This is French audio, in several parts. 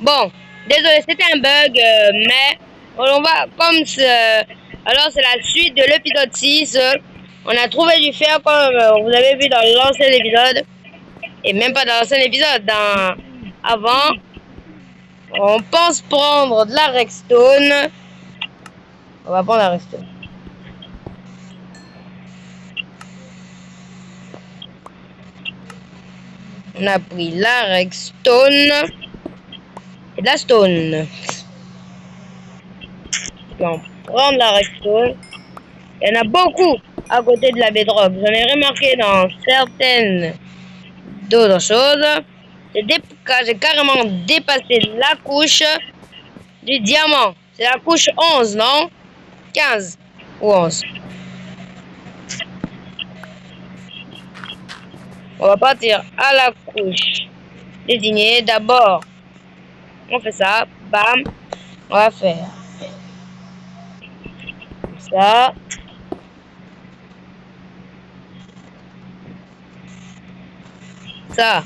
Bon, désolé, c'était un bug, mais on va comme alors c'est la suite de l'épisode 6. On a trouvé du fer comme vous avez vu dans l'ancien épisode. Et même pas dans l'ancien épisode, avant. On pense prendre de la redstone. On va prendre la redstone. On a pris la redstone et de la stone. On prend de la redstone. Il y en a beaucoup à côté de la bedrock. J'en ai remarqué dans certaines d'autres choses. J'ai carrément dépassé la couche du diamant. C'est la couche 11, non? 15 ou 11. On va partir à la couche désignée. D'abord, on fait ça. Bam. On va faire ça. Ça,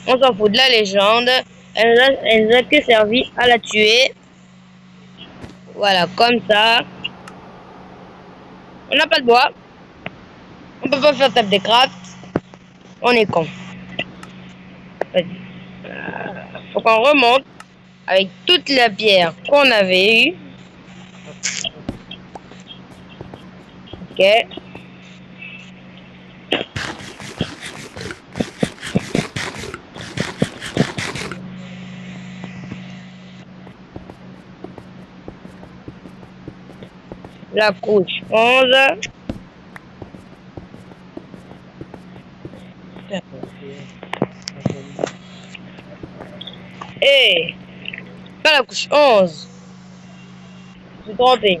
on s'en fout de la légende. Elle nous a que servi à la tuer. Voilà, comme ça. On n'a pas de bois. On peut pas faire table de craft. On est con. Faut qu'on remonte avec toute la pierre qu'on avait eue. Ok. La couche 11. Et pas la couche 11. Je suis trompé.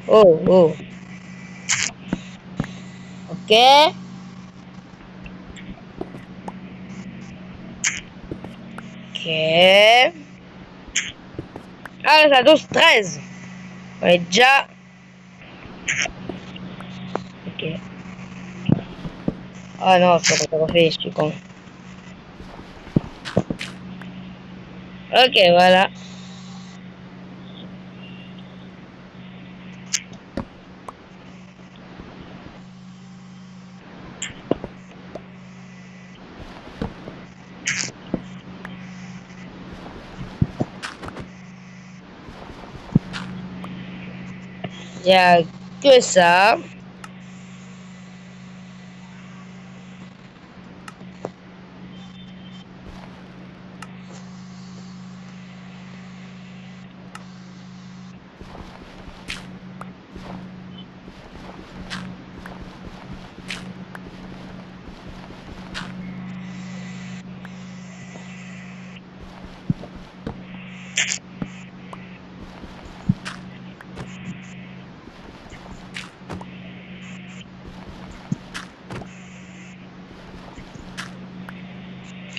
Oh, oh. Ok. Ok. Ah, ça touche 13. On est déjà. Ok. Ah non, c'est pas refait, je suis con. Ok, voilà. Il n'y a que ça.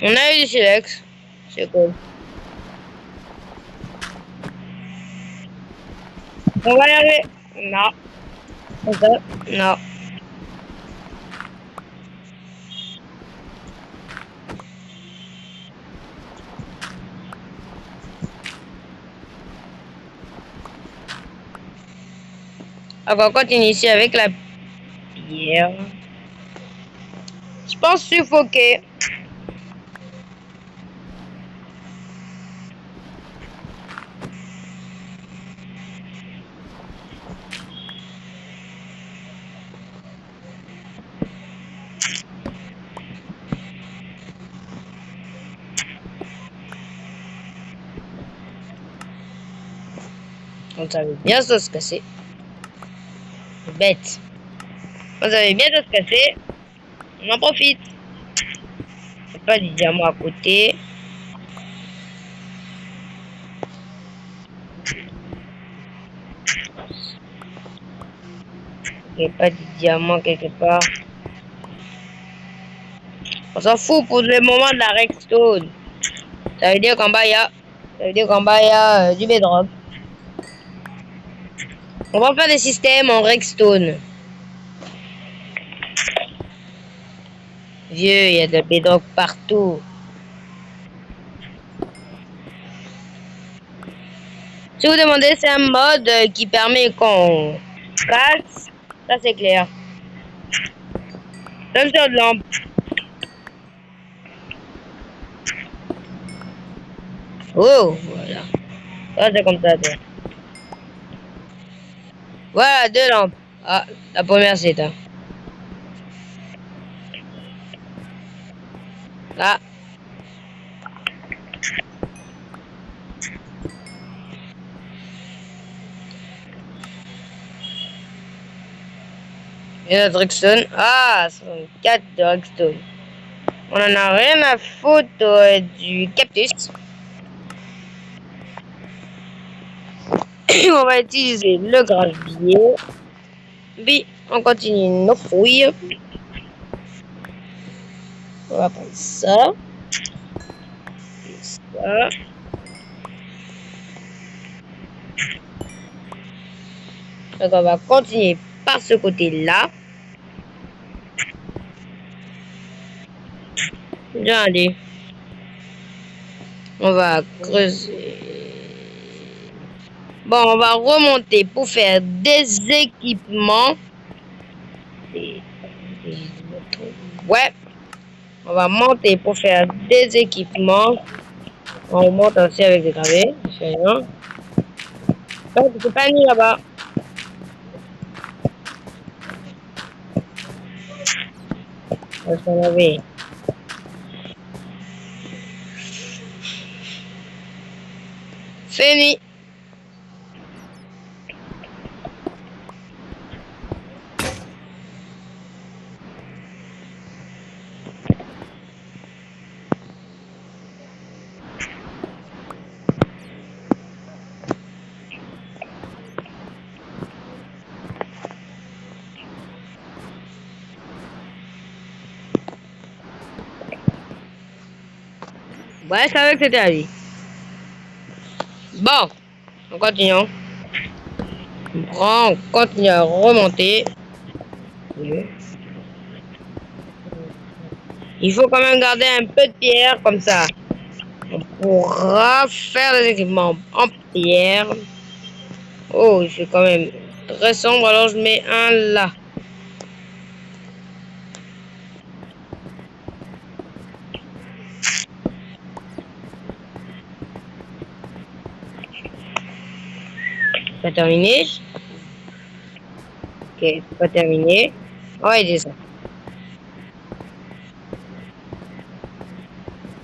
On a eu du silex. C'est cool. On va y aller. Non. C'est ça. Non. On va continuer ici avec la pierre. Je pense suffoquer. On savait bien ça se casser. Bête. On savait bien ça se casser. On en profite. C'est pas du diamant à côté. Il n'y a pas de diamant quelque part. On s'en fout pour le moment de la redstone. Ça veut dire qu'en bas, il y a du bedrock. On va faire des systèmes en redstone. Vieux, il y a de la bedrock partout. Si vous demandez, c'est un mode qui permet qu'on casse. Ça, c'est clair. Senseur de lampe. Oh, voilà. Ça, c'est comme ça, tiens. Voilà, 2 lampes. Ah, la première, c'est éteinte. Là. Et notre redstone. Ah, 4 de redstone. On en a rien à foutre du cactus. On va utiliser le gravier. Puis, on continue nos fouilles. On va prendre ça. Et ça. Donc, on va continuer par ce côté-là. Bien, allez. On va creuser. Bon, on va remonter pour faire des équipements. Ouais. On va monter pour faire des équipements. On monte aussi avec des gravés. C'est rien. Donc, c'est pas mis là-bas. Parce qu'on avait. Fini. Ouais, je savais que c'était à lui. Bon, on continue. On continue à remonter. Il faut quand même garder un peu de pierre comme ça. On pourra faire des équipements en pierre. Oh, il fait quand même très sombre, alors je mets un là. Pas terminé. Ok, c'est pas terminé. On va aider ça.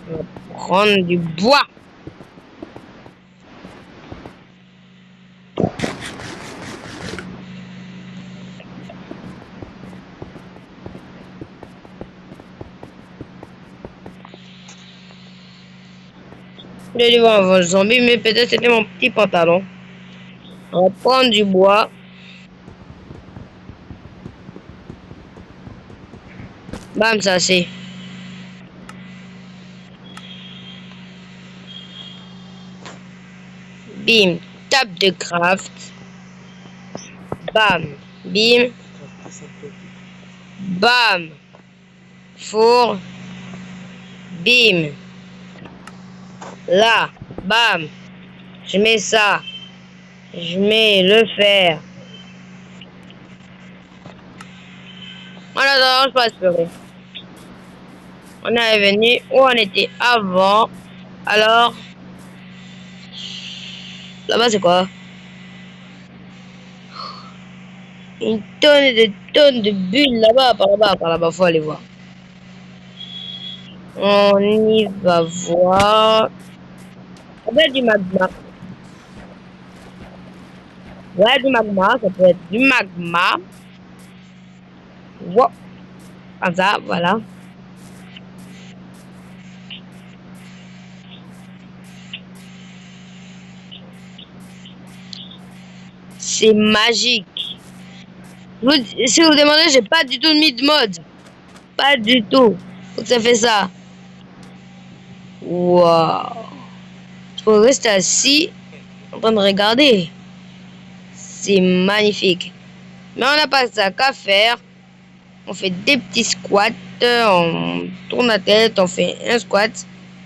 On va prendre du bois. Je vais voir un zombie, mais peut-être c'était mon petit pantalon. On va prendre du bois. Bam, ça c'est. Bim, table de craft. Bam, bim. Bam, four. Bim. Là, bam. Je mets ça. Je mets le fer. En attendant, je passe pleurer. On est venu où on était avant. Alors, là-bas c'est quoi? Une tonne et des tonnes de bulles là-bas, par là-bas, faut aller voir. On y va voir. Ça peut être du magma. Ouais, du magma, ça peut être du magma. Wow. Comme ça, voilà. C'est magique. Si vous demandez, j'ai pas du tout mis de mode. Pas du tout. Faut que ça fait ça. Waouh. Je peux rester assis en train de regarder. C'est magnifique. Mais on n'a pas ça qu'à faire. On fait des petits squats. On tourne la tête. On fait un squat,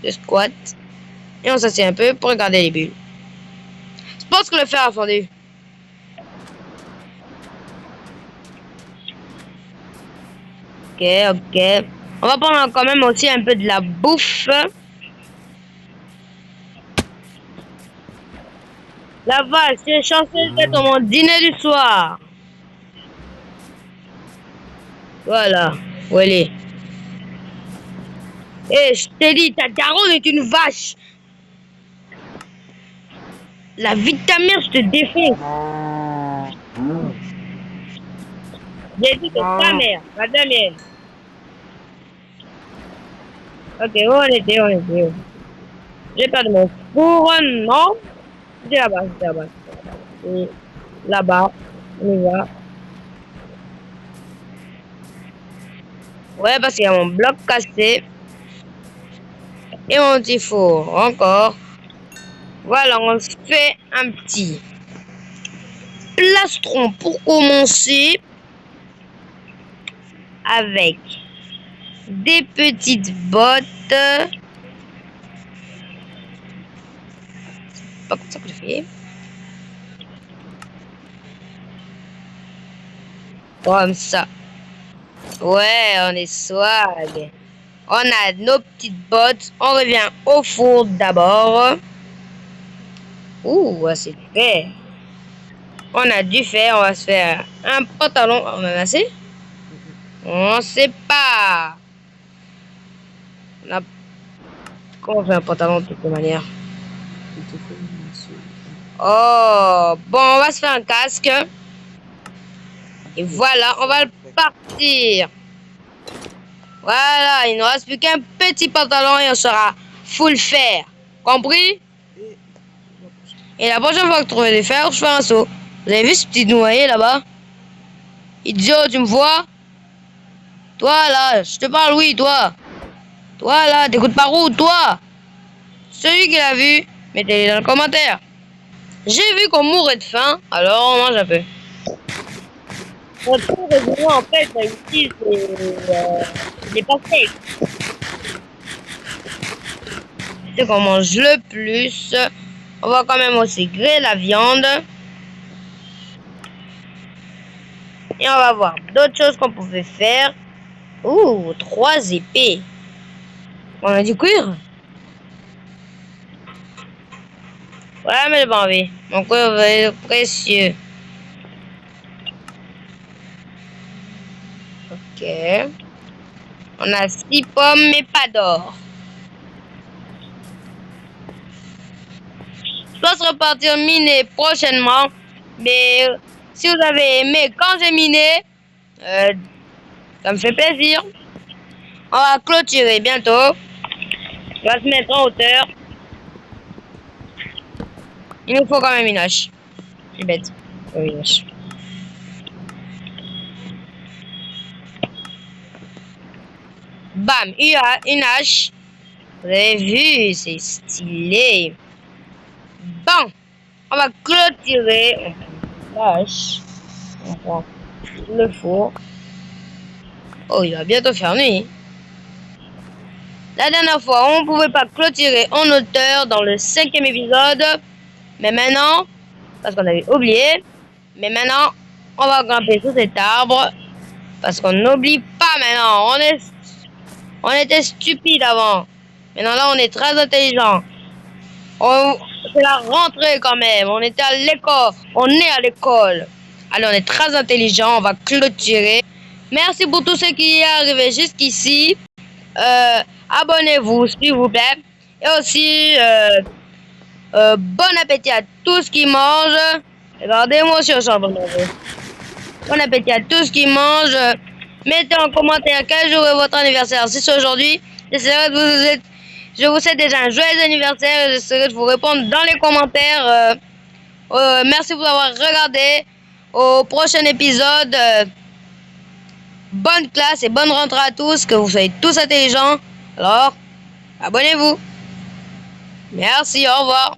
deux squats. Et on s'assied un peu pour regarder les bulles. Je pense que le fer a fondu. Ok, ok. On va prendre quand même aussi un peu de la bouffe. La vache, c'est chanceux d'être mon dîner du soir. Voilà, où elle est. Eh, je t'ai dit, ta daronne est une vache. La vie de ta mère, je te défonce. J'ai dit que ta mère, pas ta mienne. Ok, où on était. J'ai pas de mon four, non. C'est là-bas, c'est là-bas. Et là-bas, on y va. Ouais, parce qu'il y a mon bloc cassé. Et mon petit four, encore. Voilà, on se fait un petit plastron pour commencer. Avec des petites bottes. C'est pas comme ça que je fais. Comme ça. Ouais, on est swag. On a nos petites bottes. On revient au four d'abord. Ouh, c'est fait. On a du fer. On va se faire un pantalon. On en a assez? On sait pas. Comment on fait un pantalon de toute manière? Oh, bon, on va se faire un casque. Et voilà, on va partir. Voilà, il ne reste plus qu'un petit pantalon et on sera full fer. Compris? Et la prochaine fois que je trouve des fers, je fais un saut. Vous avez vu ce petit noyer là-bas? Idiot, tu me vois? Toi là, je te parle, oui, toi. Toi là, t'écoutes pas où, toi? Celui qui l'a vu, mettez-le dans le commentaire. J'ai vu qu'on mourait de faim, alors on mange un peu. Notre résumé, en fait, ici, c'est des pastèques. C'est qu'on mange le plus. On va quand même aussi griller la viande. Et on va voir d'autres choses qu'on pouvait faire. Ouh, 3 épées. On a du cuir? Ouais, mais j'ai pas envie. Mon cuir est précieux. Ok. On a 6 pommes, mais pas d'or. Je pense repartir miner prochainement. Mais si vous avez aimé quand j'ai miné, ça me fait plaisir. On va clôturer bientôt. On va se mettre en hauteur. Il nous faut quand même une hache. C'est bête. Une hache. Bam, une hache. Vous avez vu, c'est stylé. Bon, on va clôturer. On prend la hache. On prend le four. Oh, il va bientôt faire nuit. La dernière fois, on ne pouvait pas clôturer en hauteur dans le 5e épisode. Mais maintenant, parce qu'on avait oublié, mais maintenant, on va grimper sous cet arbre. Parce qu'on n'oublie pas maintenant. On était stupide avant. Maintenant là, on est très intelligent. C'est la rentrée quand même. On était à l'école. On est à l'école. Allez, on est très intelligent. On va clôturer. Merci pour tous ceux qui y sont arrivés jusqu'ici. Abonnez-vous, s'il vous plaît. Et aussi, bon appétit à tous qui mangent. Regardez-moi sur le bon appétit à tous qui mangent. Mettez en commentaire quel jour est votre anniversaire. Si c'est aujourd'hui, je vous souhaite déjà un joyeux anniversaire et j'essaierai de vous répondre dans les commentaires. Merci pour avoir regardé. Au prochain épisode. Bonne classe et bonne rentrée à tous. Que vous soyez tous intelligents. Alors, abonnez-vous. Merci, au revoir.